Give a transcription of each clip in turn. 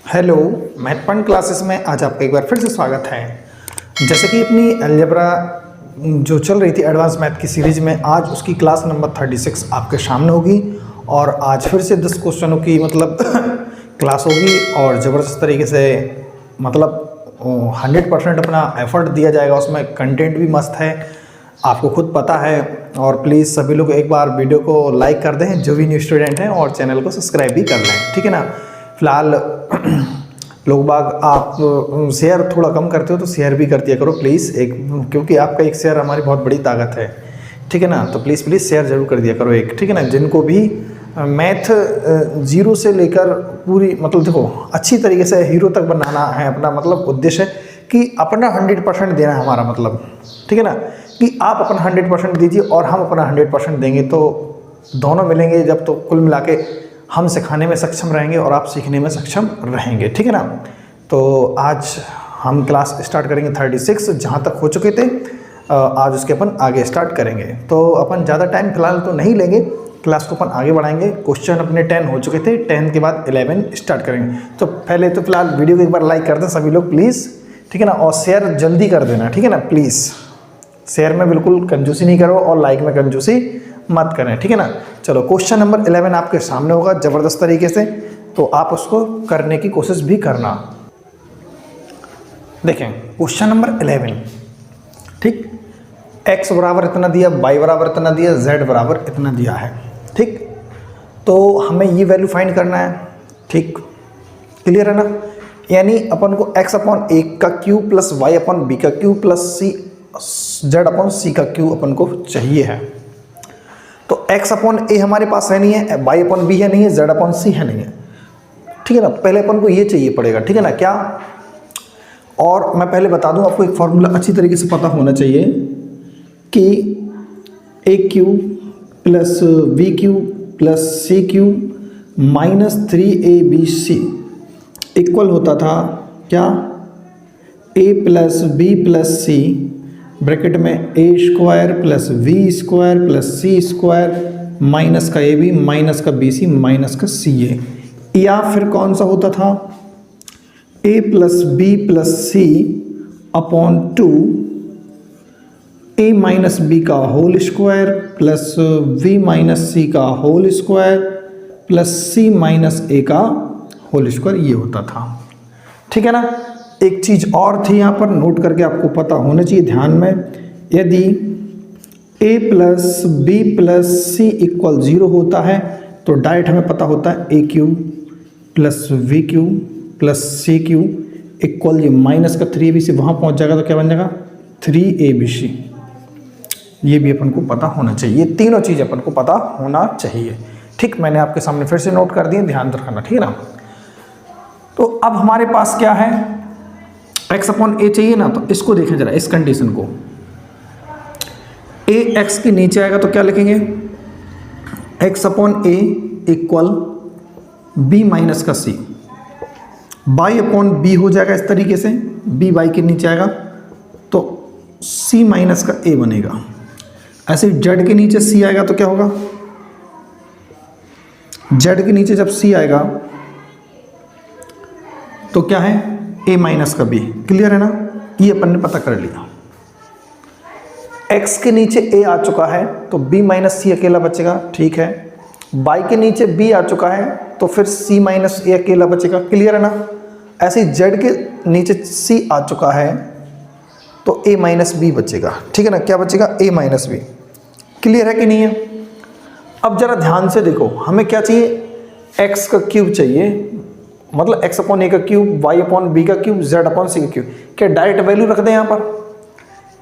Hello, मैथपॉइंट classes में आज आपका एक बार फिर से स्वागत है। जैसे कि अपनी अलजेब्रा जो चल रही थी एडवांस मैथ की सीरीज में, आज उसकी क्लास नंबर 36 आपके सामने होगी और आज फिर से 10 क्वेश्चनों की क्लास होगी और ज़बरदस्त तरीके से 100% अपना एफर्ट दिया जाएगा। उसमें कंटेंट भी मस्त है, आपको खुद पता है। और प्लीज़ सभी लोग एक बार वीडियो को लाइक कर दें जो भी न्यू स्टूडेंट हैं, और चैनल को सब्सक्राइब भी कर लें, ठीक है ना। फ़िलहाल लोग बाग आप शेयर थोड़ा कम करते हो तो शेयर भी कर दिया करो प्लीज़, क्योंकि आपका एक शेयर हमारी बहुत बड़ी ताकत है, ठीक है ना। तो प्लीज़ शेयर ज़रूर कर दिया करो एक, ठीक है ना। जिनको भी मैथ जीरो से लेकर पूरी देखो अच्छी तरीके से हीरो तक बनाना है, अपना उद्देश्य है कि अपना 100% देना है हमारा ठीक है ना, कि आप अपना 100% दीजिए और हम अपना 100% देंगे, तो दोनों मिलेंगे जब, तो कुल मिला के हम सिखाने में सक्षम रहेंगे और आप सीखने में सक्षम रहेंगे, ठीक है ना। तो आज हम क्लास स्टार्ट करेंगे 36, जहाँ तक हो चुके थे आज उसके अपन आगे स्टार्ट करेंगे। तो अपन ज़्यादा टाइम फिलहाल तो नहीं लेंगे, क्लास को अपन आगे बढ़ाएंगे। क्वेश्चन अपने 10 हो चुके थे, 10 के बाद 11 स्टार्ट करेंगे। तो पहले तो फिलहाल वीडियो को एक बार लाइक कर दें सभी लोग प्लीज़, ठीक है ना, और शेयर जल्दी कर देना, ठीक है ना। प्लीज़ शेयर में बिल्कुल कंजूसी नहीं करो और लाइक में कंजूसी मत करें, ठीक है ना। चलो क्वेश्चन नंबर 11 आपके सामने होगा ज़बरदस्त तरीके से, तो आप उसको करने की कोशिश भी करना। देखें क्वेश्चन नंबर 11, ठीक, x बराबर इतना दिया, y बराबर इतना दिया, z बराबर इतना दिया है, ठीक। तो हमें ये वैल्यू फाइंड करना है, ठीक, क्लियर है ना। यानी अपन को x अपॉन a का cube plus y upon b का cube plus z upon c का क्यूब अपन को चाहिए है। तो x अपॉन a हमारे पास है नहीं है, y अपॉन b है नहीं है, z अपॉन c है नहीं है, ठीक है ना। पहले अपन को ये चाहिए पड़ेगा, ठीक है ना, क्या। और मैं पहले बता दूं आपको, एक फॉर्मूला अच्छी तरीके से पता होना चाहिए कि a cube plus b cube plus c cube minus 3abc equal होता था क्या, a plus b plus c bracket में a square plus v square plus c square minus का ab माइनस का bc माइनस का ca, या फिर कौन सा होता था, a plus b plus c upon 2 a minus b का whole square plus v minus c का whole square plus c minus a का होल स्क्वायर, ये होता था, ठीक है ना। एक चीज़ और थी यहाँ पर, नोट करके आपको पता होना चाहिए ध्यान में, यदि a plus b plus c equal 0 होता है तो डायरेक्ट हमें पता होता है a cube plus v cube plus c cube equal ये माइनस का 3abc, वहाँ पहुँच जाएगा तो क्या बन जाएगा 3abc। ये भी अपन को पता होना चाहिए, ये तीनों चीज़ अपन को पता होना चाहिए, ठीक। मैंने आपके सामने फिर से नोट कर दिए, ध्यान रखना, ठीक है ना। तो अब हमारे पास क्या है, x अपॉन a चाहिए ना, तो इसको देखें जरा, इस कंडीशन को, a x के नीचे आएगा तो क्या लिखेंगे, x upon a equal b minus का c, y अपॉन b हो जाएगा इस तरीके से, b y के नीचे आएगा तो c माइनस का a बनेगा। ऐसे z के नीचे c आएगा तो क्या होगा, z के नीचे जब c आएगा तो क्या है, a माइनस का b, क्लियर है ना। ये अपन ने पता कर लिया। x के नीचे a आ चुका है तो b माइनस c अकेला बचेगा, ठीक है। y के नीचे b आ चुका है तो फिर c माइनस a अकेला बचेगा, क्लियर है ना। ऐसे ही z के नीचे c आ चुका है तो a माइनस b बचेगा, ठीक है ना। क्या बचेगा, a माइनस b, क्लियर है कि नहीं है। अब जरा ध्यान से देखो, हमें क्या चाहिए, x का क्यूब चाहिए, x अपॉन a का क्यूब, y अपॉन b का क्यूब, z अपॉन c का क्यूब। क्या डायरेक्ट वैल्यू रख दें यहाँ पर,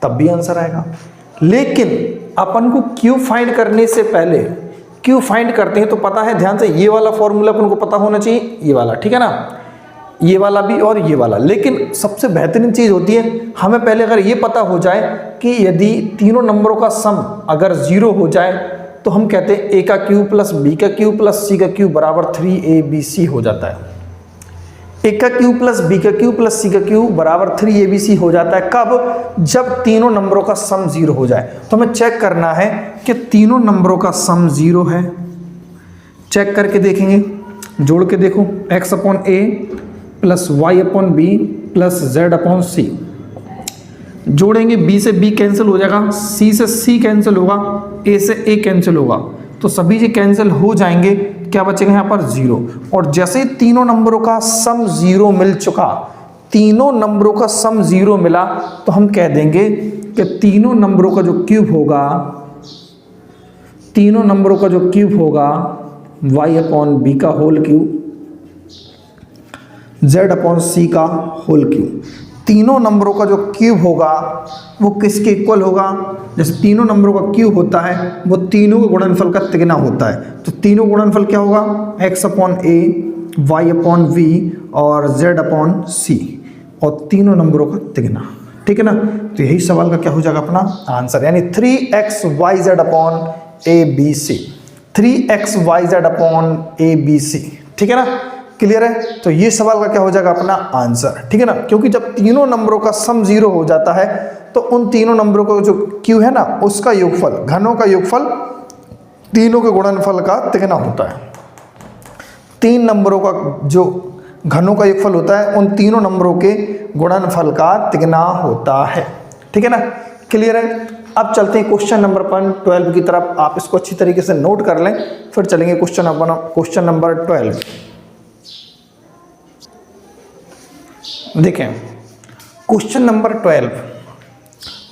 तब भी आंसर आएगा। लेकिन अपन को क्यूब फाइंड करने से पहले, क्यूब फाइंड करते हैं तो पता है, ध्यान से, ये वाला फॉर्मूला अपन को पता होना चाहिए, ये वाला, ठीक है ना, ये वाला भी और ये वाला। लेकिन सबसे बेहतरीन चीज़ होती है, हमें पहले अगर ये पता हो जाए कि यदि तीनों नंबरों का सम अगर 0 हो जाए तो हम कहते हैं a का क्यूब प्लस b का क्यूब प्लस c का क्यूब बराबर 3abc हो जाता है। a का क्यूब प्लस b का क्यूब प्लस c का क्यूब बराबर 3abc हो जाता है। कब, जब तीनों नंबरों का सम 0 हो जाए। तो हमें चेक करना है कि तीनों नंबरों का सम 0 है। चेक करके देखेंगे, जोड़ के देखो, x upon a plus y upon b plus z upon c. जोड़ेंगे, बी से बी कैंसिल हो जाएगा, सी से सी कैंसिल होगा, ए से ए कैंसिल होगा, तो सभी ये कैंसिल हो जाएंगे। क्या बचेगा यहाँ पर? जीरो। और जैसे तीनों नंबरों का सम जीरो मिल चुका, तीनों नंबरों का सम जीरो मिला, तो हम कह देंगे कि तीनों नंबरों का जो क्यूब होगा, तीनों नंबरों का जो क्यूब होगा y अपॉन बी का होल क्यूब, z अपॉन सी का होल क्यूब, तीनों नंबरों का जो क्यूब होगा वो किसके इक्वल होगा? जैसे तीनों नंबरों का क्यूब होता है वो तीनों के गुणनफल का तिगुना होता है, तो तीनों गुणनफल क्या होगा? x upon A, y upon B और z अपॉन सी, और तीनों नंबरों का तिगुना। ठीक है ना? तो यही सवाल का क्या हो जाएगा अपना आंसर, यानी 3xyz upon A B C, 3xyz upon A B C. ठीक है ना? क्लियर है? तो ये सवाल का क्या हो जाएगा अपना आंसर। ठीक है ना? क्योंकि जब तीनों नंबरों का सम जीरो हो जाता है तो उन तीनों नंबरों का जो क्यू है ना उसका योगफल, घनों का योगफल तीनों के गुणनफल का तिगुना होता है। तीन नंबरों का जो घनों का योगफल होता है उन तीनों नंबरों के गुणनफल का तिगुना होता है। ठीक है ना? क्लियर है? अब चलते हैं क्वेश्चन नंबर 12 की तरफ। आप इसको अच्छी तरीके से नोट कर लें, फिर चलेंगे क्वेश्चन नंबर 12। देखें क्वेश्चन नंबर 12।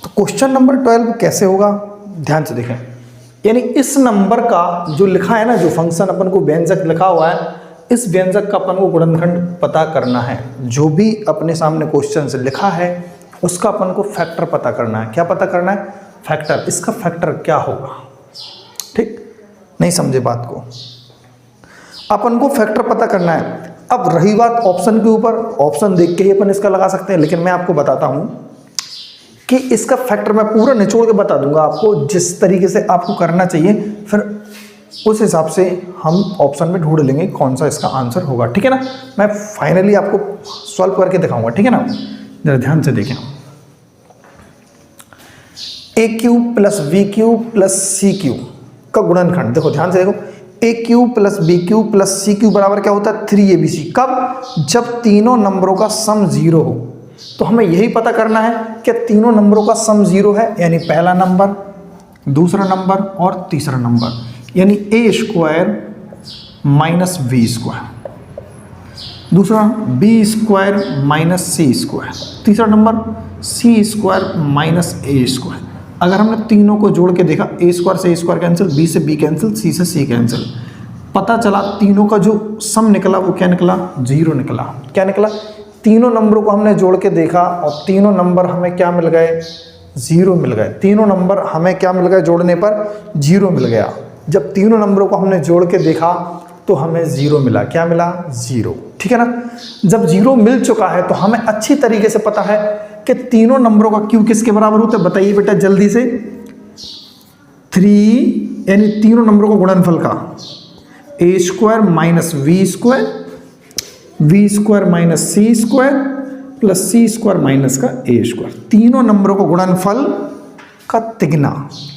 तो क्वेश्चन नंबर 12 कैसे होगा, ध्यान से देखें। यानी इस नंबर का जो लिखा है ना, जो फंक्शन अपन को व्यंजक लिखा हुआ है, इस व्यंजक का अपन को गुणनखंड पता करना है। जो भी अपने सामने क्वेश्चन से लिखा है उसका अपन को फैक्टर पता करना है। क्या पता करना है? फैक्टर। इसका फैक्टर क्या होगा? ठीक, नहीं समझे बात को? अपन को फैक्टर पता करना है। अब रही बात ऑप्शन के ऊपर, ऑप्शन देख के ही अपन इसका लगा सकते हैं, लेकिन मैं आपको बताता हूं कि इसका फैक्टर मैं पूरा निचोड़ के बता दूंगा आपको, जिस तरीके से आपको करना चाहिए, फिर उस हिसाब से हम ऑप्शन में ढूंढ लेंगे कौन सा इसका आंसर होगा। ठीक है ना? मैं फाइनली आपको सॉल्व करके दिखाऊंगा। ठीक है ना? जरा ध्यान से देखें। A cube plus b cube plus c cube का गुणनखंड, देखो ध्यान से देखो, a cube plus b cube plus c cube बराबर क्या होता है? 3abc। कब? जब तीनों नंबरों का सम जीरो हो। तो हमें यही पता करना है कि तीनों नंबरों का सम जीरो है, यानी पहला नंबर, दूसरा नंबर और तीसरा नंबर, यानी ए स्क्वायर माइनस बी स्क्वायर, दूसरा B square minus c square, तीसरा नंबर सी स्क्वायर माइनस ए स्क्वायर। अगर हमने तीनों को जोड़ के देखा, ए स्क्वायर से ए स्क्वायर कैंसिल, बी से बी कैंसिल, सी से सी कैंसिल, पता चला तीनों का जो सम निकला वो क्या निकला? जीरो निकला। क्या निकला? तीनों नंबरों को हमने जोड़ के देखा और तीनों नंबर हमें क्या मिल गए? जीरो मिल गए। तीनों नंबर हमें क्या मिल गए? जोड़ने पर जीरो मिल गया। जब तीनों नंबरों को हमने जोड़ के देखा तो हमें जीरो मिला। क्या मिला? जीरो। ठीक है ना? जब जीरो मिल चुका है तो हमें अच्छी तरीके से पता है कि तीनों नंबरों का क्यू किसके बराबर होता है? बताइए बेटा जल्दी से। 3, यानी तीनों नंबरों का गुणनफल का a square minus b square, b square minus c square plus c square minus का ए स्क्वायर। तीनों नंबरों का गुणनफल का तिगुना,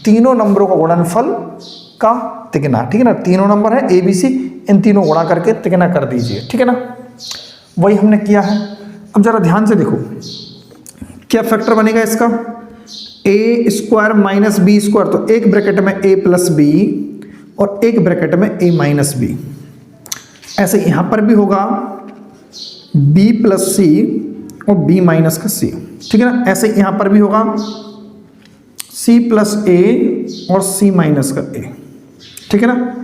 तीनों नंबरों का गुणनफल का तिगुना। ठीक है ना? तीनों नंबर है ए बी सी, इन तीनों गुणा करके तिगुना कर दीजिए। ठीक है ना? वही हमने किया है। अब जरा ध्यान से देखो, क्या फैक्टर बनेगा इसका? ए स्क्वायर माइनस बी स्क्वायर, तो एक ब्रैकेट में ए प्लस बी और एक ब्रैकेट में ए माइनस बी। ऐसे यहां पर भी होगा बी प्लस सी और बी माइनस का सी। ठीक है ना? ऐसे यहां पर भी होगा सी प्लस ए और सी माइनस का ए। ठीक है ना?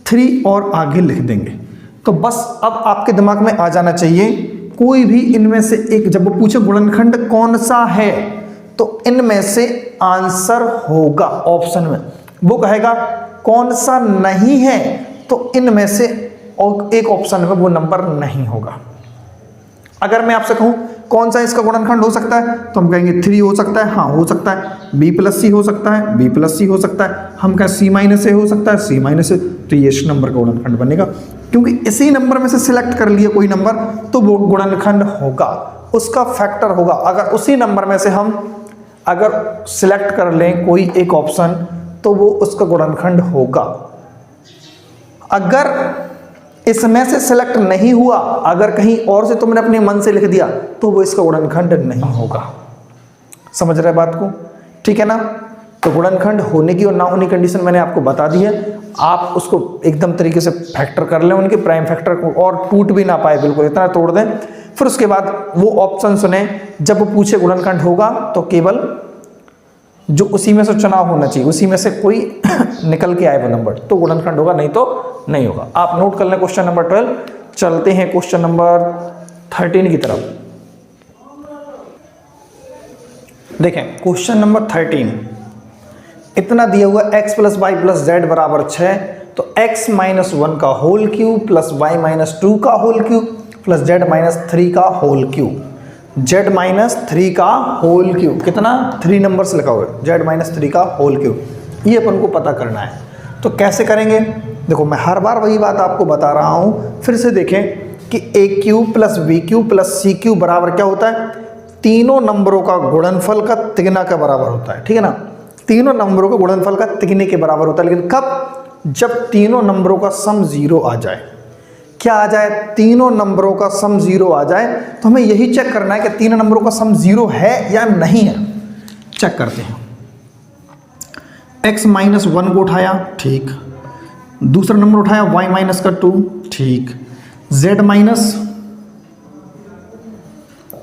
3 और आगे लिख देंगे। तो बस अब आपके दिमाग में आ जाना चाहिए, कोई भी इनमें से एक, जब वो पूछे गुणनखंड कौन सा है तो इनमें से आंसर होगा ऑप्शन में। वो कहेगा कौन सा नहीं है तो इनमें से और एक ऑप्शन में वो नंबर नहीं होगा। अगर मैं आपसे कहूं कौन सा इसका गुणनखंड हो सकता है तो हम कहेंगे 3 हो सकता है, हाँ हो सकता है। बी प्लस सी हो सकता है, बी प्लस सी हो सकता है। हम कहें सी माइनस ए हो सकता है, सी माइनस ए, तो ये इस नंबर का गुणनखंड बनेगा। क्योंकि इसी नंबर में से सिलेक्ट कर लिया कोई नंबर तो वो गुणनखंड होगा, उसका फैक्टर होगा। अगर उसी नंबर में से हम अगर सिलेक्ट कर लें कोई एक ऑप्शन तो वो उसका गुणनखंड होगा। अगर इसमें से सिलेक्ट नहीं हुआ, अगर कहीं और से तुमने अपने मन से लिख दिया तो वो इसका गुणनखंड नहीं होगा। समझ रहे बात को? ठीक है ना? तो गुणनखंड होने की और ना होने की कंडीशन मैंने आपको बता दी है। आप उसको एकदम तरीके से फैक्टर कर लें, उनके प्राइम फैक्टर को, और टूट भी ना पाए, बिल्कुल इतना तोड़ दें। फिर उसके बाद वो ऑप्शन सुने, जब वो पूछे गुणनखंड होगा तो केवल जो उसी में से चुनाव होना चाहिए, उसी में से कोई निकल के आए वो नंबर, तो गुणनखंड होगा, नहीं तो नहीं होगा। आप नोट कर लें क्वेश्चन नंबर 12। चलते हैं क्वेश्चन नंबर 13 की तरफ। देखें क्वेश्चन नंबर 13, इतना दिया हुआ x plus Y plus Z बराबर 6, तो x माइनस 1 का whole cube plus y minus 2 का whole cube plus z minus 3 का होल क्यूब, z माइनस 3 का होल क्यूब, कितना 3 नंबर से लिखा हुआ है, z माइनस 3 का होल क्यूब, ये अपन को पता करना है। तो कैसे करेंगे? देखो मैं हर बार वही बात आपको बता रहा हूँ, फिर से देखें कि a cube plus b cube plus c cube बराबर क्या होता है? तीनों नंबरों का गुणनफल का तिगुना के बराबर होता है। ठीक है ना? तीनों नंबरों का गुणनफल का तिगुने के बराबर होता है, लेकिन कब? जब तीनों नंबरों का सम 0 आ जाए। क्या आ जाए? तीनों नंबरों का सम 0 आ जाए। तो हमें यही चेक करना है कि तीनों नंबरों का सम 0 है या नहीं है। चेक करते हैं। x माइनस 1 को उठाया, ठीक। दूसरा नंबर उठाया y माइनस का 2, ठीक। z माइनस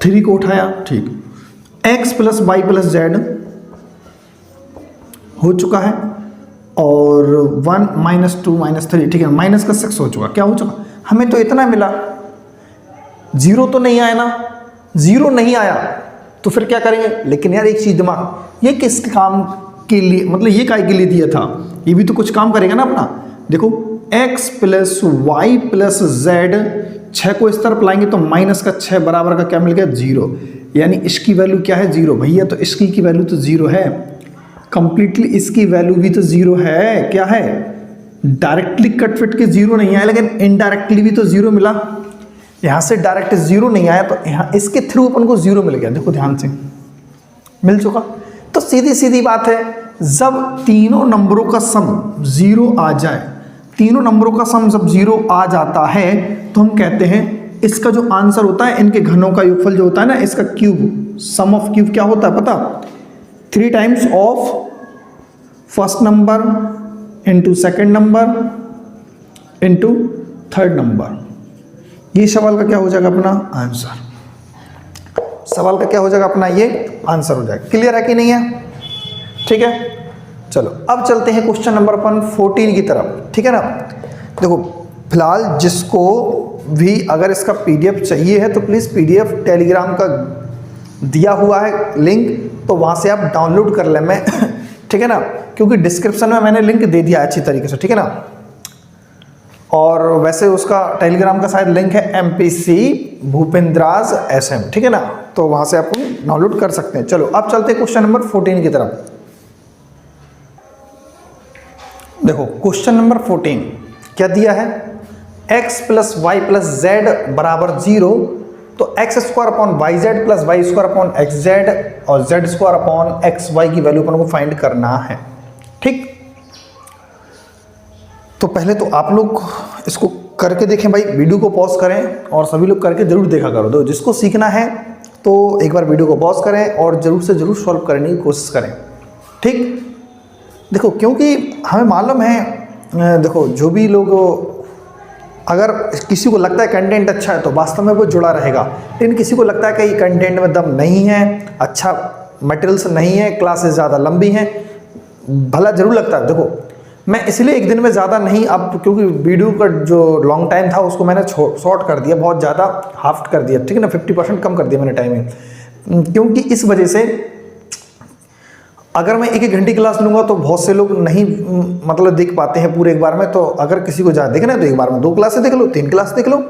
3 को उठाया, ठीक। x plus Y plus Z हो चुका है, और 1 माइनस 2 माइनस 3, ठीक है, माइनस का 6 हो चुका। क्या हो चुका? हमें तो इतना मिला, 0 तो नहीं आया ना, 0 नहीं आया तो फिर क्या करेंगे? लेकिन यार एक चीज दिमाग, ये किस काम के लिए, मतलब ये काय के लिए दिया था? ये भी तो कुछ काम करेगा ना अपना। देखो x plus Y plus Z, 6 को इस तरफ लाएंगे तो माइनस का 6 बराबर का क्या मिल गया? 0। यानी इसकी वैल्यू क्या है? 0। भैया तो इसकी की वैल्यू तो 0 है, कंप्लीटली इसकी वैल्यू भी तो 0 है। क्या है? डायरेक्टली कट फिट के 0 नहीं आया, लेकिन इनडायरेक्टली भी तो 0 मिला। यहां से डायरेक्ट 0 नहीं आया, तो यहां इसके थ्रू अपन को 0 मिल गया। देखो ध्यान से मिल चुका। तो सीधी सीधी बात है, जब तीनों नंबरों का सम 0 आ जाए, तीनों नंबरों का सम जब 0 आ जाता है, तो हम कहते हैं इसका जो आंसर होता है, इनके घनों का योगफल जो होता है ना, इसका क्यूब, सम ऑफ क्यूब क्या होता है पता? 3 times of first number into second number into third number. ये सवाल का क्या हो जाएगा? अपना आंसर। सवाल का क्या हो जाएगा? अपना ये आंसर हो जाएगा। क्लियर है कि नहीं है? ठीक है, चलो अब चलते हैं क्वेश्चन नंबर 14 की तरफ। ठीक है ना? देखो फिलहाल जिसको भी अगर इसका पीडीएफ चाहिए है तो प्लीज़ पीडीएफ टेलीग्राम का दिया हुआ है लिंक, तो वहाँ से आप डाउनलोड कर लें। मैं ठीक है ना, क्योंकि डिस्क्रिप्शन में मैंने लिंक दे दिया अच्छी तरीके से। ठीक है ना? और वैसे उसका टेलीग्राम का शायद लिंक है MPC भूपेंद्राज SM। ठीक है ना? तो वहाँ से आप डाउनलोड कर सकते हैं। चलो अब चलते हैं क्वेश्चन नंबर 14 की तरफ। देखो क्वेश्चन नंबर 14 क्या दिया है? x plus Y plus Z बराबर 0, तो x square upon y z plus y square upon x z और z square upon x y की वैल्यू अपन को फाइंड करना है। ठीक, तो पहले तो आप लोग इसको करके देखें भाई, वीडियो को पॉज करें और सभी लोग करके जरूर देखा करो। तो जिसको सीखना है तो एक बार वीडियो को पॉज करें और जरूर से जरूर सॉल्व करने की कोशिश करें। ठीक, देखो क्योंकि हमें मालूम है, देखो जो भी लोग, अगर किसी को लगता है कंटेंट अच्छा है तो वास्तव में वो जुड़ा रहेगा, लेकिन किसी को लगता है कि ये कंटेंट में दम नहीं है, अच्छा मटेरियल्स नहीं है, क्लासेस ज़्यादा लंबी हैं, भला जरूर लगता है। देखो मैं इसलिए एक दिन में ज़्यादा नहीं, अब क्योंकि वीडियो का जो लॉन्ग टाइम था उसको मैंने शॉर्ट कर दिया, बहुत ज़्यादा हाफ कर दिया। ठीक है ना, 50% कम कर दिया मैंने टाइमिंग, क्योंकि इस वजह से अगर मैं 1-1 घंटे क्लास लूँगा तो बहुत से लोग नहीं मतलब देख पाते हैं पूरे एक बार में। तो अगर किसी को ज़्यादा देखना है तो एक बार में 2 क्लासें देख लो, 3 क्लास देख लो,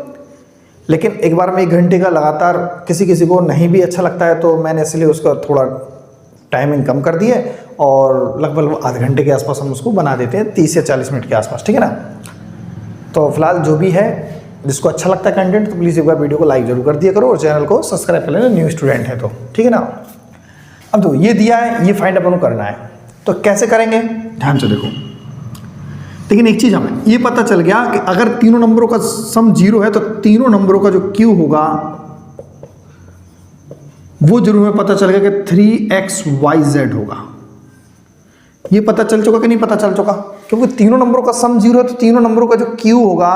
लेकिन एक बार में 1 घंटे का लगातार किसी को नहीं भी अच्छा लगता है, तो मैंने इसलिए उसका थोड़ा टाइमिंग कम कर दी है और लगभग आधे घंटे के आसपास हम उसको बना देते हैं, 30 या 40 मिनट के आसपास। ठीक है ना? तो फिलहाल जो भी है, जिसको अच्छा लगता है कंटेंट, तो प्लीज़ एक बार वीडियो को लाइक जरूर कर दिया करो और चैनल को सब्सक्राइब कर लेना, न्यू स्टूडेंट है तो। ठीक है ना? अब तो ये दिया है, ये फाइंड अपन को करना है, तो कैसे करेंगे ध्यान से देखो। लेकिन एक चीज़ हमें ये पता चल गया कि अगर तीनों नंबरों का सम 0 है तो तीनों नंबरों का जो क्यू होगा वो जरूर हमें पता चल गया कि 3xyz होगा। ये पता चल चुका कि नहीं पता चल चुका? क्योंकि तीनों नंबरों का सम 0 है तो तीनों नंबरों का जो क्यू होगा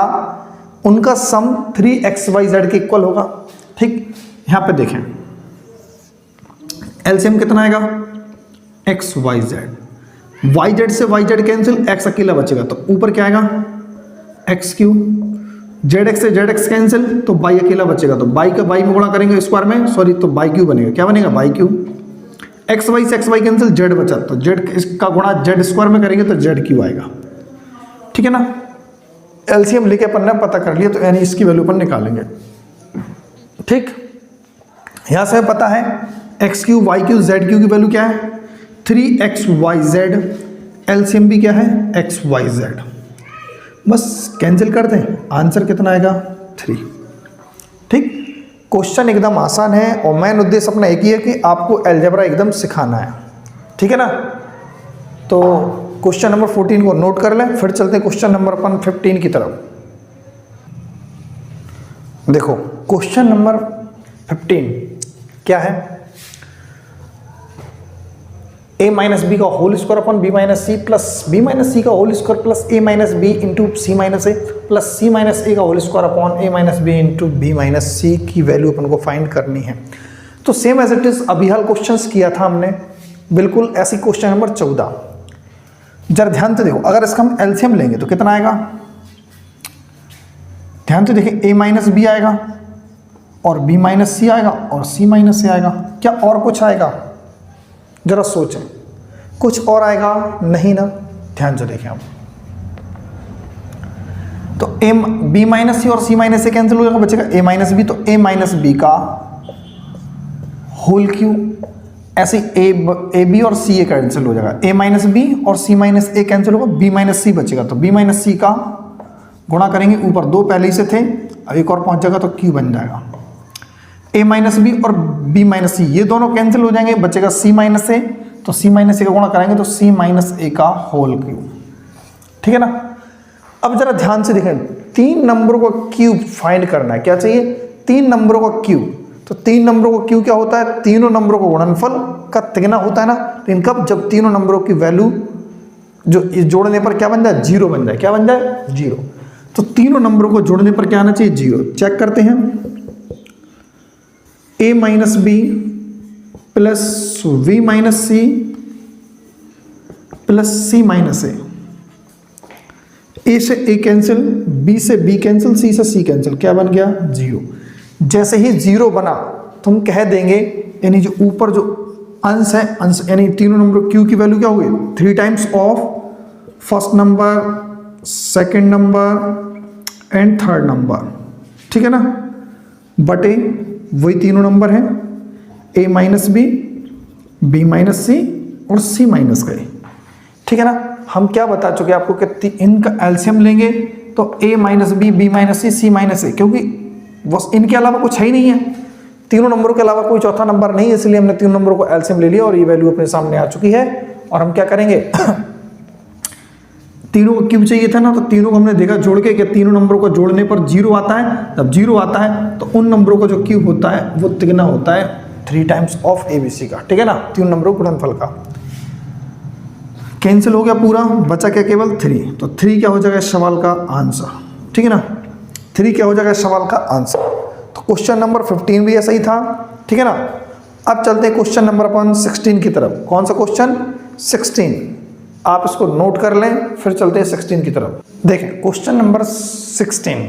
उनका सम 3xyz के इक्वल होगा। ठीक, यहां पे देखें एलसीएम कितना आएगा xyz, yz से yz कैंसिल, x अकेला बचेगा तो ऊपर क्या आएगा x क्यू, zx से zx कैंसिल तो y अकेला बचेगा तो y का y में गुणा करेंगे स्क्वायर में, सॉरी तो y क्यू बनेगा, क्या बनेगा y क्यू, xy से xy कैंसिल z बचा तो z इसका गुणा z स्क्वायर में करेंगे तो z क्यू आएगा। ठीक है ना, एलसीएम लेके अपन ने पता कर लिया तो यानी इसकी वैल्यू अपन निकालेंगे। ठीक, यहां से पता है X cube Y cube Z cube की वैल्यू क्या है 3xyz, एलसीएम भी क्या है xyz, बस कैंसिल कर दें, आंसर कितना आएगा 3। ठीक, क्वेश्चन एकदम आसान है और मेन उद्देश्य अपना एक ही है कि आपको अलजेब्रा एकदम सिखाना है। ठीक है ना, तो क्वेश्चन नंबर 14 को नोट कर लें, फिर चलते हैं क्वेश्चन नंबर 15 की तरफ। देखो क्वेश्चन नंबर 15 क्या है, a माइनस बी का whole square upon b minus c plus b minus c का whole square plus a minus b into c minus a plus c minus a का whole square upon a minus b into b minus c की value अपन को find करनी है। तो same as it is अभी हाल questions किया था हमने, बिल्कुल ऐसी क्वेश्चन नंबर 14। जरा ध्यान से देखो, अगर इसका हम एलसीएम लेंगे तो कितना आएगा, ध्यान से देखिए a माइनस बी आएगा और b माइनस सी आएगा और c माइनस ए आएगा, क्या और कुछ आएगा? जरा सोचें, कुछ और आएगा नहीं ना, ध्यान से देखें आप। तो b माइनस सी और c माइनस ए कैंसिल हो जाएगा, बचेगा a माइनस बी, तो a माइनस बी का होल क्यू, ऐसे ए बी और सी ए कैंसिल हो जाएगा, a माइनस बी और c माइनस ए कैंसिल होगा, b माइनस सी बचेगा, तो b माइनस सी का गुणा करेंगे, ऊपर दो पहले ही से थे अब एक और पहुंच जाएगा तो q बन जाएगा। a माइनस बी और b माइनस सी ये दोनों कैंसिल हो जाएंगे, बचेगा c माइनस ए, तो c माइनस ए का गुणा करेंगे तो c माइनस ए का होल क्यूब। ठीक है ना, अब जरा ध्यान से देखें, 3 नंबरों का क्यूब फाइंड करना है, क्या चाहिए 3 नंबरों का क्यूब। तो 3 नंबरों का क्यूब क्या होता है, तीनों नंबरों का गुणनफल का तिगुना होता है ना, लेकिन कब, जब तीनों नंबरों की वैल्यू जो जोड़ने पर क्या बन जाए, 0 बन जाए, क्या बन जाए 0। तो तीनों नंबरों को जोड़ने पर क्या आना चाहिए 0। चेक करते हैं, a minus b plus v minus c plus c minus a से a कैंसिल, b से b कैंसिल, c से c कैंसिल, क्या बन गया 0। जैसे ही 0 बना तो हम कह देंगे, यानी जो ऊपर जो अंश है, अंश यानी तीनों नंबर q की वैल्यू क्या होगी 3 times of first number, second number and third number. ठीक है ना, बटे वही तीनों नंबर हैं a minus b, b minus c और c माइनस का। ठीक है ना, हम क्या बता चुके आपको कि इनका एलसीएम लेंगे तो a minus b, b minus c, c minus a, क्योंकि बस इनके अलावा कुछ है ही नहीं है, तीनों नंबरों के अलावा कोई चौथा नंबर नहीं है, इसलिए हमने तीनों नंबरों को एलसीएम ले लिया और ये वैल्यू अपने सामने आ चुकी है। और हम क्या करेंगे तीनों को क्यूब चाहिए था ना, तो तीनों को हमने देखा जोड़ के कि तीनों नंबरों को जोड़ने पर 0 आता है, जब 0 आता है तो उन नंबरों का जो क्यूब होता है वो तिगुना होता है 3 टाइम्स ऑफ ABC का। ठीक है ना, तीन नंबरों गुणनफल का। कैंसिल हो गया पूरा, बचा क्या केवल 3, तो 3 क्या हो जाएगा इस सवाल का आंसर। ठीक है ना, 3 क्या हो जाएगा इस सवाल का आंसर। तो क्वेश्चन नंबर 15 भी ऐसा ही था। ठीक है ना, अब चलते हैं क्वेश्चन नंबर 16 की तरफ। कौन सा क्वेश्चन 16, आप इसको नोट कर लें, फिर चलते हैं 16 की तरफ। देखें क्वेश्चन नंबर 16,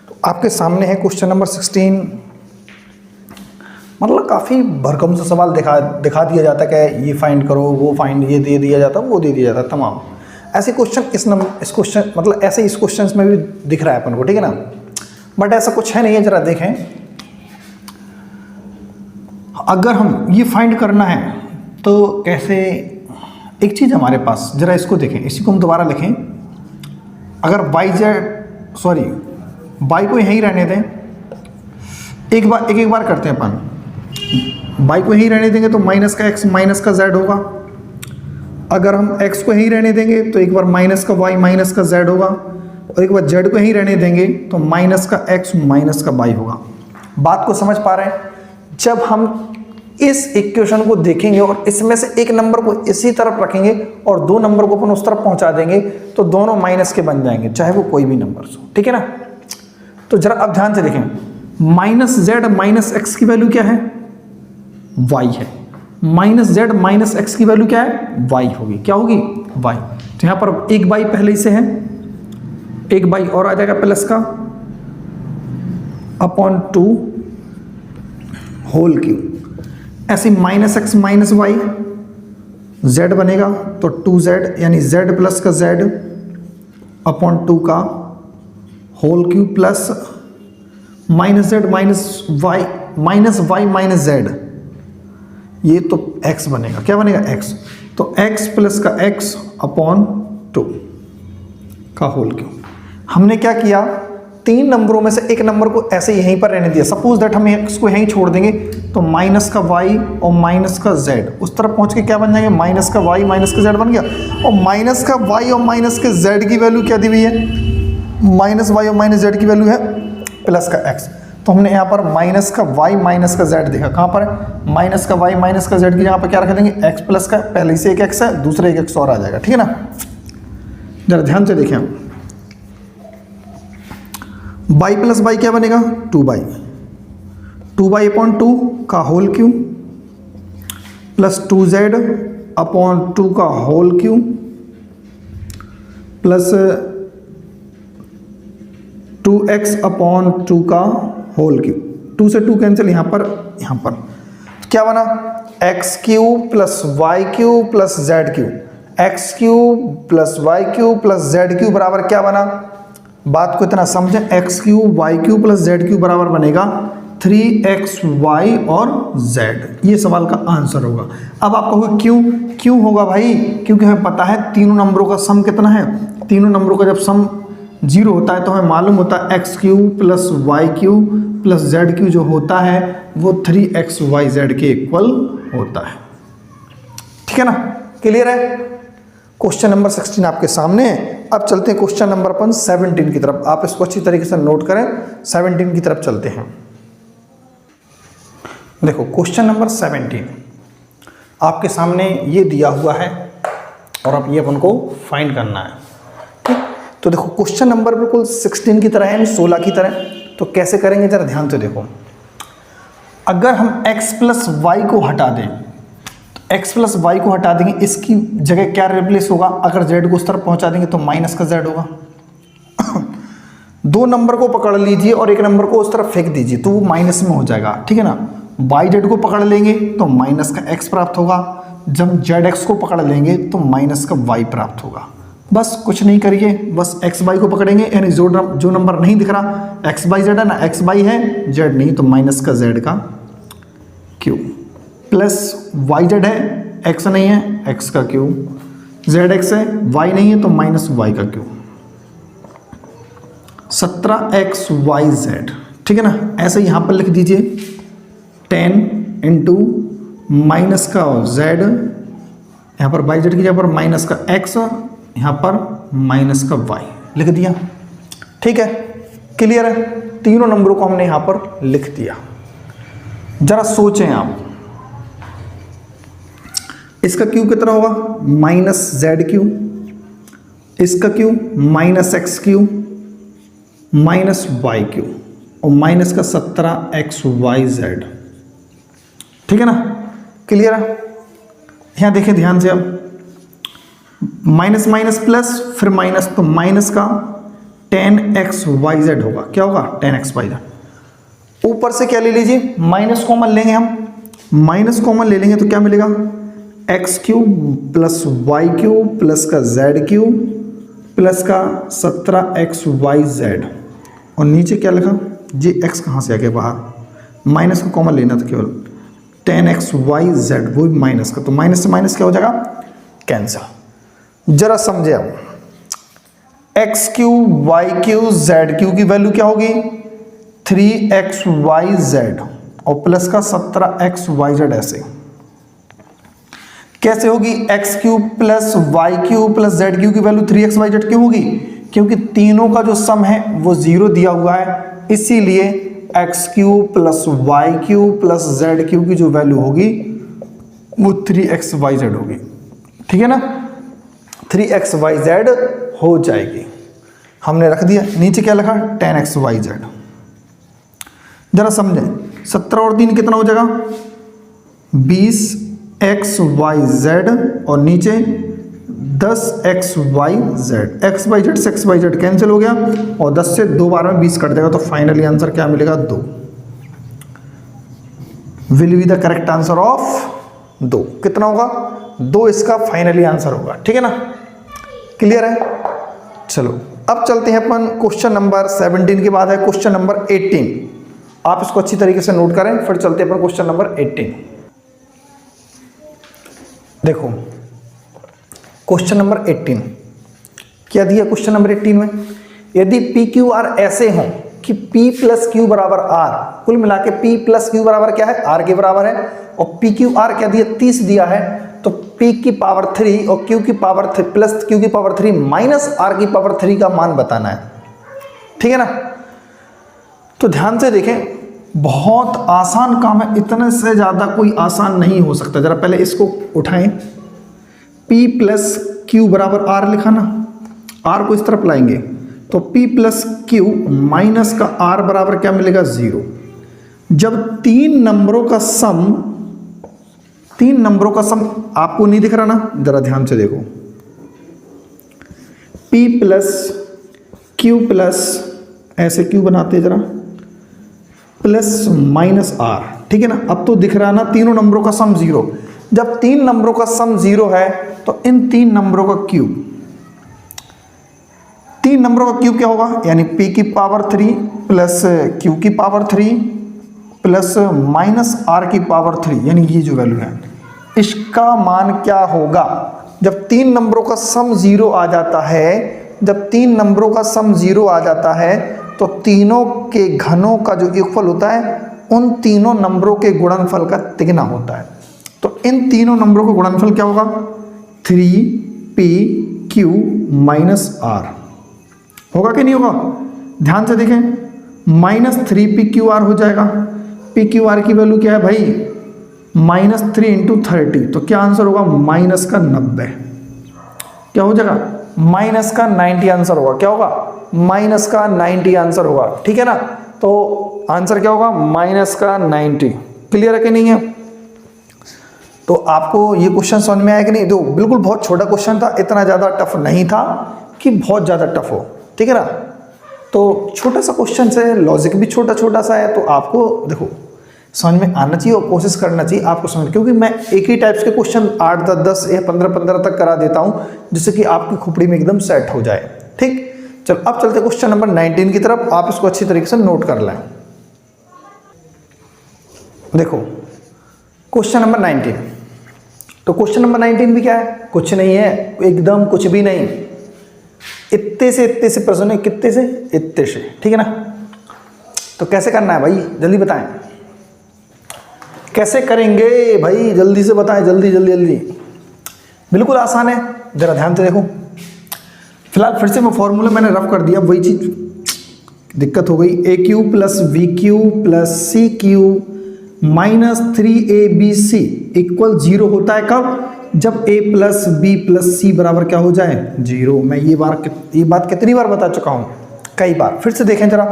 तो आपके सामने है क्वेश्चन नंबर 16। मतलब काफ़ी भरकम सा सवाल दिखा दिया जाता है कि ये फाइंड करो, वो फाइंड, ये दे दिया जाता है, वो दे दिया जाता है, तमाम ऐसे क्वेश्चन इस क्वेश्चन मतलब ऐसे इस क्वेश्चन में भी दिख रहा है अपन को। ठीक है ना, बट ऐसा कुछ है नहीं है। जरा देखें, अगर हम ये फाइंड करना है तो कैसे, एक चीज़ हमारे पास, जरा इसको देखें, इसी को हम दोबारा लिखें। अगर y को यहीं रहने दें, एक बार करते हैं अपन, y को यहीं रहने देंगे तो माइनस का x माइनस का z होगा। अगर हम x को यहीं रहने देंगे तो एक बार माइनस का y माइनस का z होगा, और एक बार z को यहीं रहने देंगे तो माइनस का x माइनस का y होगा। बात को समझ पा रहे हैं? जब हम इस इक्वेशन को देखेंगे और इसमें से एक नंबर को इसी तरफ रखेंगे और दो नंबर को अपन उस तरफ पहुंचा देंगे तो दोनों माइनस के बन जाएंगे, चाहे वो कोई भी नंबर हो, ठीक है ना। तो जरा अब ध्यान से देखें, माइनस जेड माइनस एक्स की वैल्यू क्या है? y है। माइनस जेड माइनस एक्स की वैल्यू क्या है? y होगी। क्या होगी? y। तो यहां पर एक y पहले ही से है, एक y और आ जाएगा प्लस का अपॉन 2 होल क्यूब। ऐसे minus X minus Y z बनेगा तो 2z यानी z प्लस का z अपॉन 2 का whole cube plus minus Z minus Y minus Z, ये तो x बनेगा। क्या बनेगा? x। तो x प्लस का x अपॉन 2 का होल क्यूब। हमने क्या किया, तीन नंबरों में से एक नंबर को ऐसे यहीं पर रहने दिया। सपोज दैट हम x को यहीं छोड़ देंगे तो माइनस का y और माइनस का z उस तरफ पहुंच के क्या बन जाएंगे? माइनस का y माइनस का z बन गया। और माइनस का y और माइनस के z की वैल्यू क्या दी हुई है? माइनस y और माइनस z की वैल्यू है प्लस का x। तो हमने यहाँ पर माइनस का y माइनस का z देखा। कहाँ पर? माइनस का y माइनस का z की यहाँ पर क्या रख देंगे? x प्लस का, पहले से एक x है, दूसरे एक x और आ जाएगा, ठीक है ना। जरा ध्यान से देखें, y प्लस y क्या बनेगा? 2y, 2y अपॉन 2 का whole cube plus 2z upon 2 का whole cube plus 2x upon 2 का होल क्यूब। 2 से 2 कैंसिल, यहाँ पर क्या बना? x cube plus Y cube plus Z cube. X cube plus Y cube plus Z cube बराबर क्या बना? बात को इतना समझें, X cube Y cube plus Z cube बराबर बनेगा 3xy और z। ये सवाल का आंसर होगा। अब आप कहोगे क्यों होगा भाई? क्योंकि हमें पता है तीनों नंबरों का सम कितना है। तीनों नंबरों का जब सम 0 होता है तो हमें मालूम होता है X cube plus Y cube plus Z cube जो होता है वो 3xyz के इक्वल होता है, ठीक है ना। क्लियर है? क्वेश्चन नंबर 16 आपके सामने है। अब चलते हैं क्वेश्चन नंबर अपन 17 की तरफ। आप इसको अच्छी तरीके से नोट करें, 17 की तरफ चलते हैं। देखो क्वेश्चन नंबर 17 आपके सामने ये दिया हुआ है और अब ये अपन को फाइंड करना है, ठीक। तो देखो क्वेश्चन नंबर बिल्कुल 16 की तरह है, 16 की तरह। तो कैसे करेंगे जरा ध्यान से देखो। अगर हम x प्लस वाई को हटा दें, x प्लस वाई को हटा देंगे, इसकी जगह क्या रिप्लेस होगा? अगर z को उस तरफ पहुंचा देंगे तो माइनस का z होगा। दो नंबर को पकड़ लीजिए और एक नंबर को उस तरफ फेंक दीजिए तो वो माइनस में हो जाएगा, ठीक है ना। बाई जेड को पकड़ लेंगे तो माइनस का x प्राप्त होगा। जब जेड एक्स को पकड़ लेंगे तो माइनस का y प्राप्त होगा। बस कुछ नहीं करिए, बस एक्स बाई को पकड़ेंगे, यानी जो नंबर नहीं दिख रहा एक्स बाई जेड है ना, एक्स बाई है जेड नहीं, तो माइनस का जेड का क्यूब प्लस वाई जेड है, एक्स नहीं है एक्स का क्यूब, जेड एक्स है वाई नहीं है तो माइनस वाई का क्यूब, 17xyz, ठीक है ना। ऐसे यहाँ पर लिख दीजिए 10 इंटू माइनस का z, यहाँ पर बाई जेड की जगह पर माइनस का x, यहाँ पर माइनस का y लिख दिया, ठीक है। क्लियर है? तीनों नंबरों को हमने यहाँ पर लिख दिया। जरा सोचें आप, इसका क्यूब कितना होगा? माइनस जेड क्यूब, इसका cube minus X cube minus Y cube और माइनस का 17xyz, ठीक है ना। क्लियर है? यहां देखिए ध्यान से, अब माइनस माइनस प्लस फिर माइनस, तो माइनस का 10xyz होगा। क्या होगा? 10xyz। ऊपर से क्या ले लीजिए? माइनस कॉमन लेंगे हम, माइनस कॉमन ले लेंगे तो क्या मिलेगा? X cube plus Y cube plus का जेड क्यूब प्लस का 17xyz और नीचे क्या लिखा? जी एक्स कहाँ से आ गया बाहर, माइनस को कॉमन लेना था केवल, 10xyz वो भी माइनस का, तो माइनस से माइनस क्या हो जाएगा? कैंसिल। जरा समझे अब, X cube Y cube Z cube की वैल्यू क्या होगी? 3xyz और प्लस का 17xyz। ऐसे कैसे होगी? X cube plus Y cube plus Z cube की वैल्यू 3xyz क्यों होगी? क्योंकि तीनों का जो सम है वो 0 दिया हुआ है, इसीलिए X cube plus Y cube plus Z cube की जो वैल्यू होगी वो 3xyz होगी। ठीक है ना, 3xyz हो जाएगी। हमने रख दिया, नीचे क्या लिखा? 10xyz। जरा समझें, 17 और 3 कितना हो जाएगा? 20xyz और नीचे 10xyz। xyz से xyz कैंसिल हो गया और 10 से 2 बार में 20 कट जाएगा, तो फाइनली आंसर क्या मिलेगा? 2 will be the correct answer of 2। कितना होगा? 2 इसका फाइनली आंसर होगा। ठीक है ना, क्लियर है? चलो अब चलते हैं अपन क्वेश्चन नंबर 17 के बाद है क्वेश्चन नंबर 18। आप इसको अच्छी तरीके से नोट करें, फिर चलते हैं अपन क्वेश्चन नंबर 18। देखो क्वेश्चन नंबर 18 क्या दिया? क्वेश्चन नंबर 18 में यदि पी क्यू आर ऐसे हों कि P प्लस क्यू बराबर R, कुल मिला के P प्लस क्यू बराबर क्या है? R के बराबर है, और पी क्यू आर क्या दिया? 30 दिया है, तो P की पावर 3 और Q की पावर 3 प्लस Q की पावर 3 माइनस R की पावर 3 का मान बताना है। ठीक है ना, तो ध्यान से देखें, बहुत आसान काम है, इतने से ज़्यादा कोई आसान नहीं हो सकता। जरा पहले इसको उठाएं, P प्लस क्यू बराबर R लिखा ना, R को इस तरफ लाएंगे तो P प्लस क्यू माइनस का R बराबर क्या मिलेगा? 0। जब तीन नंबरों का सम आपको नहीं दिख रहा ना, जरा ध्यान से देखो, P प्लस क्यू प्लस ऐसे क्यू बनाते हैं जरा, प्लस माइनस R। ठीक है ना, अब तो दिख रहा है ना तीनों नंबरों का सम 0। जब 3 नंबरों का सम 0 है तो इन 3 नंबरों का क्यूब, 3 नंबरों का क्यूब क्या होगा? यानी P की पावर 3 प्लस Q की पावर 3 प्लस माइनस R की पावर 3, यानी ये जो वैल्यू है इसका मान क्या होगा? जब 3 नंबरों का सम 0 आ जाता है, जब 3 नंबरों का सम 0 आ जाता है तो तीनों के घनों का जो योगफल होता है उन तीनों नंबरों के गुणनफल का तिगुना होता है। तो इन तीनों नंबरों का गुणनफल क्या होगा? 3pq माइनस R होगा कि नहीं होगा? ध्यान से देखें, माइनस 3pqr हो जाएगा। pqr की वैल्यू क्या है भाई? माइनस 3 इंटू 30, तो क्या आंसर होगा? माइनस का 90। क्या हो जाएगा? माइनस का 90 आंसर होगा। क्या होगा? माइनस का 90 आंसर होगा। ठीक है ना, तो आंसर क्या होगा? माइनस का 90। क्लियर है कि नहीं है? तो आपको ये क्वेश्चन समझ में आया कि नहीं? दो बिल्कुल बहुत छोटा क्वेश्चन था, इतना ज़्यादा टफ नहीं था कि बहुत ज़्यादा टफ हो। ठीक है ना, तो छोटा सा क्वेश्चन से लॉजिक भी छोटा छोटा सा है, तो आपको देखो समझ में आना चाहिए और कोशिश करना चाहिए आपको समझ, क्योंकि मैं एक ही टाइप्स के क्वेश्चन 8, 10 या 15 तक करा देता हूँ, जिससे कि आपकी खोपड़ी में एकदम सेट हो जाए। ठीक, चलो अब चलते क्वेश्चन नंबर 19 की तरफ। आप इसको अच्छी तरीके से नोट कर लें। देखो क्वेश्चन नंबर 19, तो क्वेश्चन नंबर 19 भी क्या है? कुछ नहीं है, एकदम कुछ भी नहीं। इतने से प्रश्न है, कितने से? इतने से। ठीक है ना, तो कैसे करना है भाई, जल्दी बताएं कैसे करेंगे भाई, जल्दी से बताएं, जल्दी जल्दी जल्दी। बिल्कुल आसान है, जरा ध्यान से देखो। फिलहाल फिर से मैं फॉर्मूला मैंने रफ कर दिया, वही चीज दिक्कत हो गई। A cube plus b cube plus c cube minus 3abc equal 0 होता है कब? जब a plus b plus c बराबर क्या हो जाए? 0। मैं ये बात कितनी बार बता चुका हूँ? कई बार। फिर से देखें जरा,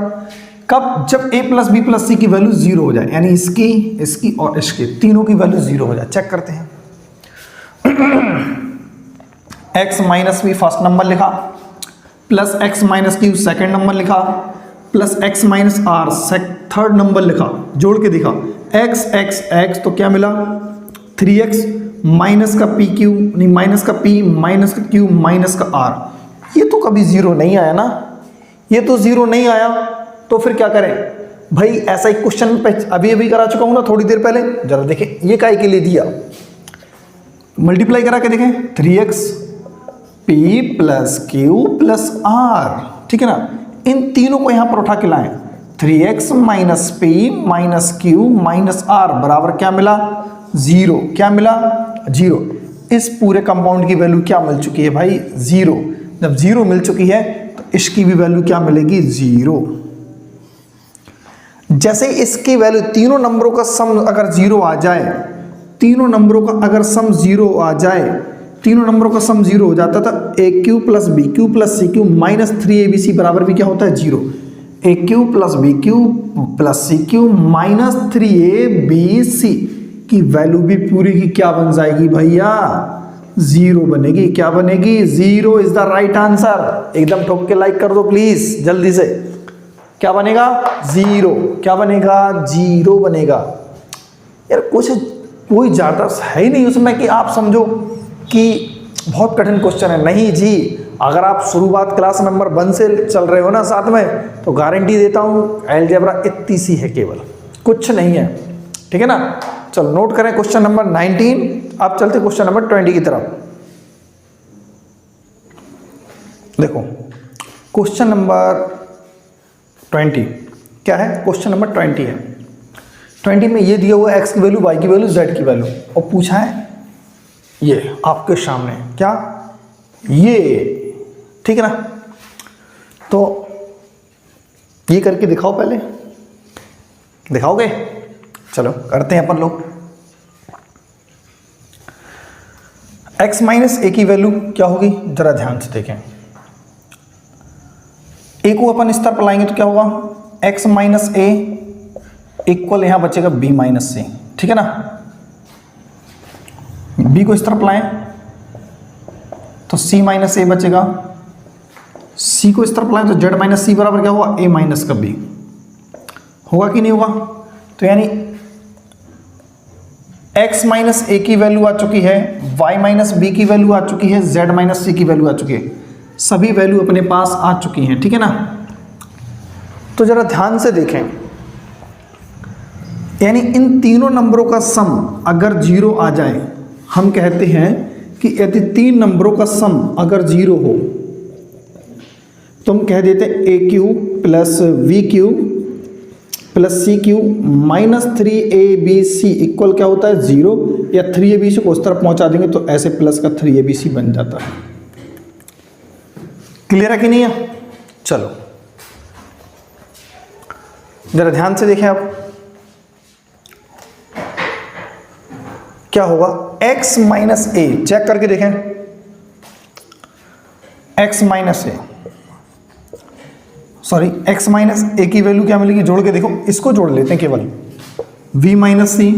कब? जब a प्लस बी प्लस सी की वैल्यू 0 हो जाए, यानी इसकी और इसकी तीनों की वैल्यू 0 हो जाए। चेक करते हैं। x minus b first number लिखा, plus x minus q second number लिखा, plus x minus r third number लिखा, जोड़ के दिखा x तो क्या मिला? 3x माइनस का पी क्यू, नहीं माइनस का p माइनस का q माइनस का r। ये तो कभी 0 नहीं आया ना, ये तो 0 नहीं आया, तो फिर क्या करें भाई? ऐसा एक क्वेश्चन अभी करा चुका हूं ना थोड़ी देर पहले, जरा देखें ये काय के लिए दिया, मल्टीप्लाई करा के देखें। 3x p plus Q plus r। ठीक है ना, इन तीनों को यहां पर उठा के लाएं। 3x minus P minus Q minus r बराबर क्या मिला? 0। क्या मिला? 0। इस पूरे कंपाउंड की वैल्यू क्या मिल चुकी है भाई? 0। जब 0 मिल चुकी है तो इसकी भी वैल्यू क्या मिलेगी? 0। जैसे इसकी वैल्यू, तीनों नंबरों का सम अगर 0 आ जाए, तीनों नंबरों का अगर सम 0 आ जाए, तीनों नंबरों का सम 0 हो जाता था, a cube plus b cube plus c cube minus 3abc बराबर भी क्या होता है? 0। A cube plus b cube plus c cube minus 3abc की वैल्यू भी पूरी की क्या बन जाएगी भैया? 0 बनेगी। क्या बनेगी? 0 इज द राइट आंसर। एकदम ठोक के लाइक कर दो प्लीज जल्दी से। क्या बनेगा? 0। क्या बनेगा? 0 बनेगा। यार कुछ कोई ज्यादा है ही नहीं उसमें कि आप समझो कि बहुत कठिन क्वेश्चन है। नहीं जी, अगर आप शुरुआत क्लास नंबर 1 से चल रहे हो ना साथ में, तो गारंटी देता हूं अलजेब्रा इतनी सी है, केवल कुछ नहीं है। ठीक है ना? चलो नोट करें क्वेश्चन नंबर 19। अब चलते क्वेश्चन नंबर 20 की तरफ। देखो क्वेश्चन नंबर 20 क्या है? क्वेश्चन नंबर 20 है। 20 में ये दिया हुआ एक्स की वैल्यू, वाई की वैल्यू, जेड की वैल्यू, और पूछा है ये आपके सामने क्या? ये। ठीक है ना? तो ये करके दिखाओ, पहले दिखाओगे? चलो करते हैं अपन लोग। x माइनस ए की वैल्यू क्या होगी? जरा ध्यान से देखें। ए को अपन इस तरफ लाएंगे तो क्या होगा? x माइनस ए इक्वल यहां बचेगा b माइनस सी। ठीक है ना? b को इस तरफ लाएं तो c माइनस ए बचेगा, c को इस तरफ लाएं तो z माइनस सी बराबर क्या होगा? a माइनस का b। होगा कि नहीं होगा? तो यानी x माइनस ए की वैल्यू आ चुकी है, y माइनस बी की वैल्यू आ चुकी है, z माइनस सी की वैल्यू आ चुकी है। सभी वैल्यू अपने पास आ चुकी हैं। ठीक है ना? तो जरा ध्यान से देखें, यानी इन तीनों नंबरों का सम अगर 0 आ जाए, हम कहते हैं कि यदि 3 नंबरों का सम अगर 0 हो तो हम कह देते हैं a cube plus b cube plus c cube minus 3abc equal क्या होता है? 0। या 3abc को उस तरफ पहुंचा देंगे तो ऐसे प्लस का 3abc बन जाता है। क्लियर है कि नहीं है? चलो जरा ध्यान से देखें आप क्या होगा। x माइनस ए, चेक करके देखें। x माइनस ए, सॉरी x माइनस ए की वैल्यू क्या मिलेगी? जोड़ के देखो, इसको जोड़ लेते हैं केवल। v minus c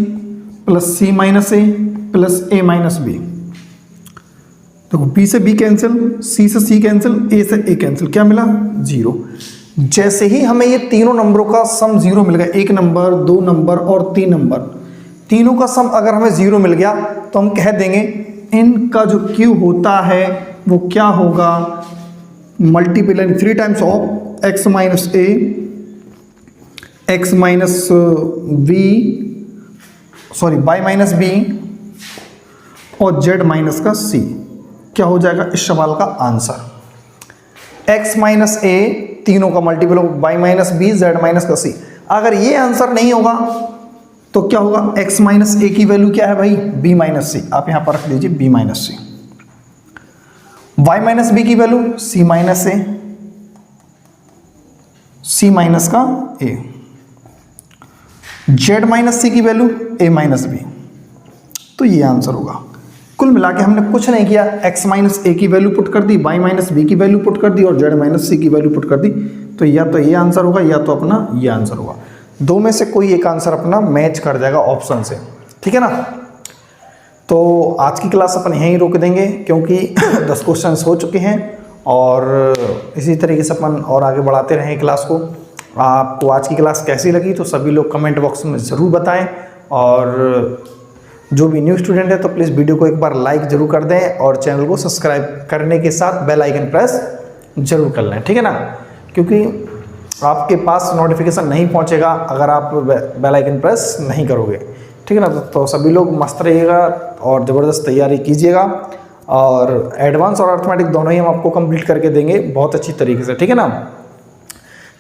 plus c minus a plus A minus B. देखो b से b कैंसिल, c से c कैंसिल, a से a कैंसिल, क्या मिला? 0। जैसे ही हमें ये तीनों नंबरों का सम 0 मिल गया, 1 नंबर, 2 नंबर और 3 नंबर, तीनों का सम अगर हमें 0 मिल गया तो हम कह देंगे इनका जो q होता है वो क्या होगा? Multiply 3 times of x minus A, x minus B, sorry y minus B और z माइनस का c। क्या हो जाएगा इस सवाल का आंसर? x माइनस ए तीनों का मल्टीपल हो y minus B, z minus का c। अगर ये आंसर नहीं होगा तो क्या होगा? x माइनस ए की वैल्यू क्या है भाई? b माइनस सी। आप यहां पर रख लीजिए b माइनस सी। y माइनस बी की वैल्यू c माइनस ए, c माइनस का a, z माइनस सी की वैल्यू a माइनस बी। तो ये आंसर होगा। कुल मिला के हमने कुछ नहीं किया, x माइनस ए की वैल्यू पुट कर दी, y माइनस बी की वैल्यू पुट कर दी और z माइनस सी की वैल्यू पुट कर दी। तो या तो ये आंसर होगा या तो अपना ये आंसर होगा। दो में से कोई एक आंसर अपना मैच कर जाएगा ऑप्शन से। ठीक है ना? तो आज की क्लास अपन यहीं रोक देंगे क्योंकि 10 क्वेश्चन हो चुके हैं और इसी तरीके से अपन और आगे बढ़ाते रहें क्लास को। आपको आज की क्लास कैसी लगी तो सभी लोग कमेंट बॉक्स में ज़रूर बताएं, और जो भी न्यू स्टूडेंट है तो प्लीज़ वीडियो को एक बार लाइक ज़रूर कर दें और चैनल को सब्सक्राइब करने के साथ बेल आइकन प्रेस ज़रूर कर लें। ठीक है ना? क्योंकि आपके पास नोटिफिकेशन नहीं पहुंचेगा अगर आप बेल आइकन प्रेस नहीं करोगे। ठीक है ना? तो सभी लोग मस्त रहिएगा और ज़बरदस्त तैयारी कीजिएगा, और एडवांस और अर्थमेटिक दोनों ही हम आपको कंप्लीट करके देंगे बहुत अच्छी तरीके से। ठीक है ना?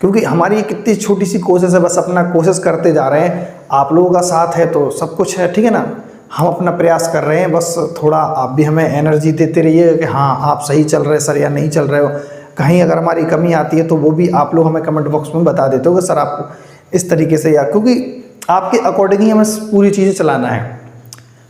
क्योंकि हमारी एक कितनी छोटी सी कोशिश है, बस अपना कोशिश करते जा रहे हैं। आप लोगों का साथ है तो सब कुछ है। ठीक है ना? हम अपना प्रयास कर रहे हैं, बस थोड़ा आप भी हमें एनर्जी देते रहिए कि हाँ आप सही चल रहे सर या नहीं चल रहे हो। कहीं अगर हमारी कमी आती है तो वो भी आप लोग हमें कमेंट बॉक्स में बता देते हो कि सर आपको इस तरीके से, या क्योंकि आपके अकॉर्डिंग ही हमें पूरी चीज़ें चलाना है,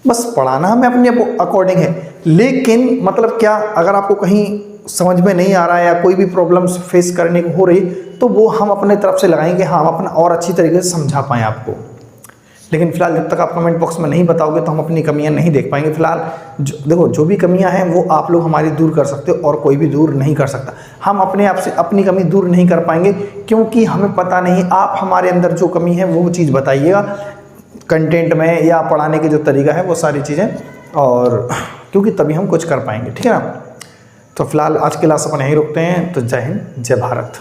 बस पढ़ाना हमें अपने अकॉर्डिंग है। लेकिन मतलब क्या, अगर आपको कहीं समझ में नहीं आ रहा है या कोई भी प्रॉब्लम्स फेस करने को हो रही तो वो हम अपने तरफ से लगाएंगे, हाँ हम अपना और अच्छी तरीके से समझा पाएँ आपको। लेकिन फिलहाल जब तक आप कमेंट बॉक्स में नहीं बताओगे तो हम अपनी कमियां नहीं देख पाएंगे। फिलहाल देखो जो भी कमियां हैं वो आप लोग हमारी दूर कर सकते हो और कोई भी दूर नहीं कर सकता। हम अपने आप से अपनी कमी दूर नहीं कर पाएंगे क्योंकि हमें पता नहीं, आप हमारे अंदर जो कमी है वो चीज़ बताइएगा कंटेंट में या पढ़ाने के जो तरीका है वो सारी चीज़ें, और क्योंकि तभी हम कुछ कर पाएंगे। ठीक है ना। तो फिलहाल आज की क्लास अपन यहीं रुकते हैं। तो जय हिंद, जय भारत।